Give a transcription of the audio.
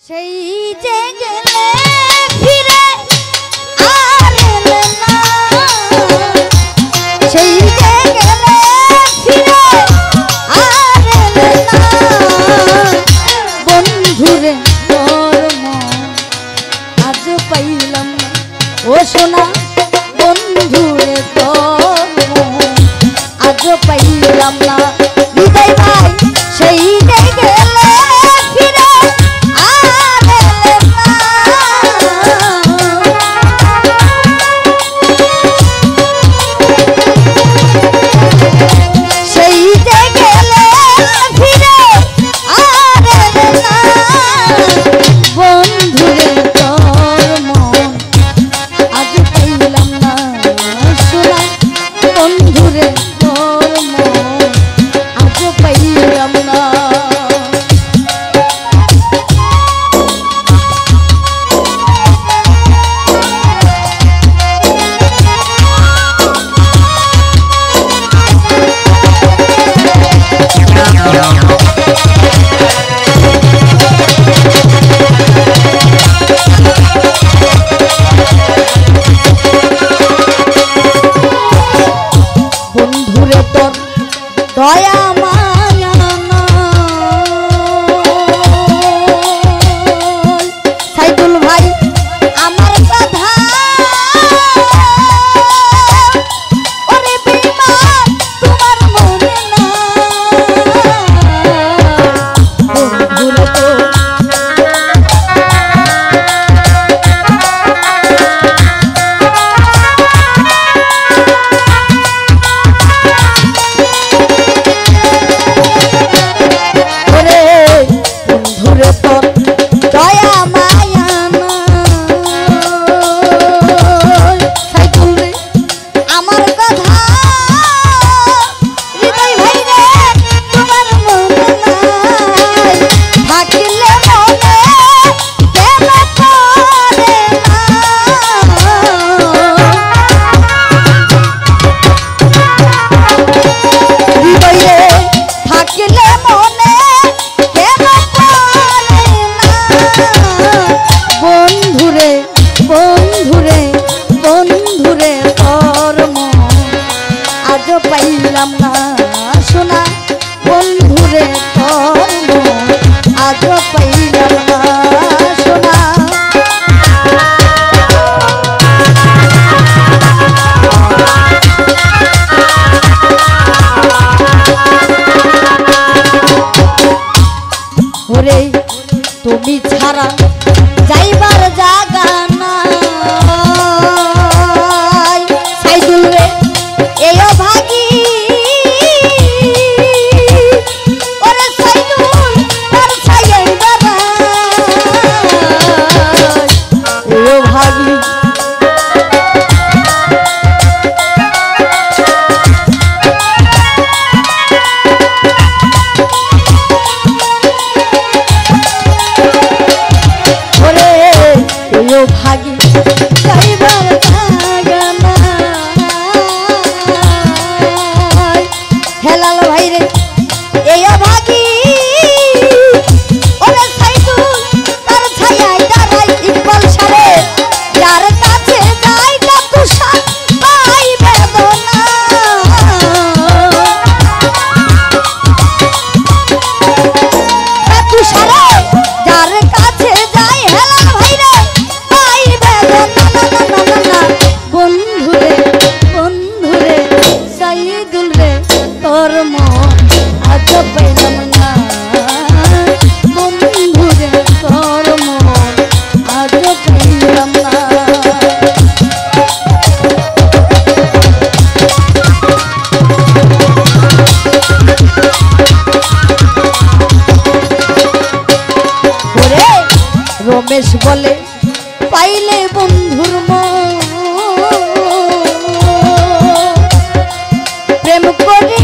সেই যে গেলে ফিরে আর এলে না, সেই যে গেলে ফিরে আর এলে না, বন্ধুরে তোর মন আজ পাইলাম না। ও সোনা বন্ধুরে তোর মন আজ পাইলাম না। হৃদয় ভাই সেই যে গেলে ফিরে আর এলে না, সেই যে গেলে ফিরে আর এলে না, বন্ধুরে তোর মন আজ পাইলাম না। সোনা বন্ধুরে তোর মন আজ পাইলাম না। বন্ধুরে তোর দয়া মায়া না, সাইদুল ভাই আমার কথা ওরে বেঈমান তোমার মনে না। বন্ধুরে তোর দয়া মায়া না, সাইদুল রে আমার কথা হৃদয় ভাই রে তোমার মনে নাই, থাকলে মনে কেন করে না, হৃদয় রে থাকলে মনে কেন করে না, বন্ধুরে বন্ধুরে বন্ধুরে তোর মন আজ পাইলাম না। সোনা বন্ধুরে তোর মন আজ পাইলাম না। সোনা ওরে তুমি ছাড়া যাইবার জায়গা নাই, সাইদুল রে এই ভাগী ওরে সাইদুল তার ছাইয়াই বেড়ায়, এই ভাগী ভাগী যাইবার জায়গা নাই, হেলাল ভাই রে এই ভাগী ওরে সাইদুল তার ছায়ায় দাঁড়াই, ইকবাল সারে যার কাছে যাই না তুষার পাই বেদনা, তুষারে যার কাছে যাই হেলাল ভাই রে পাই বেদনা। বন্ধুরে বন্ধুরে সাইদুল রে তোর মন আজ পাইলাম না, বন্ধুরে তোর মন আজ পাইলাম না। ওরে রমেশ বলে পাইলে বন্ধুর মন প্রেম করে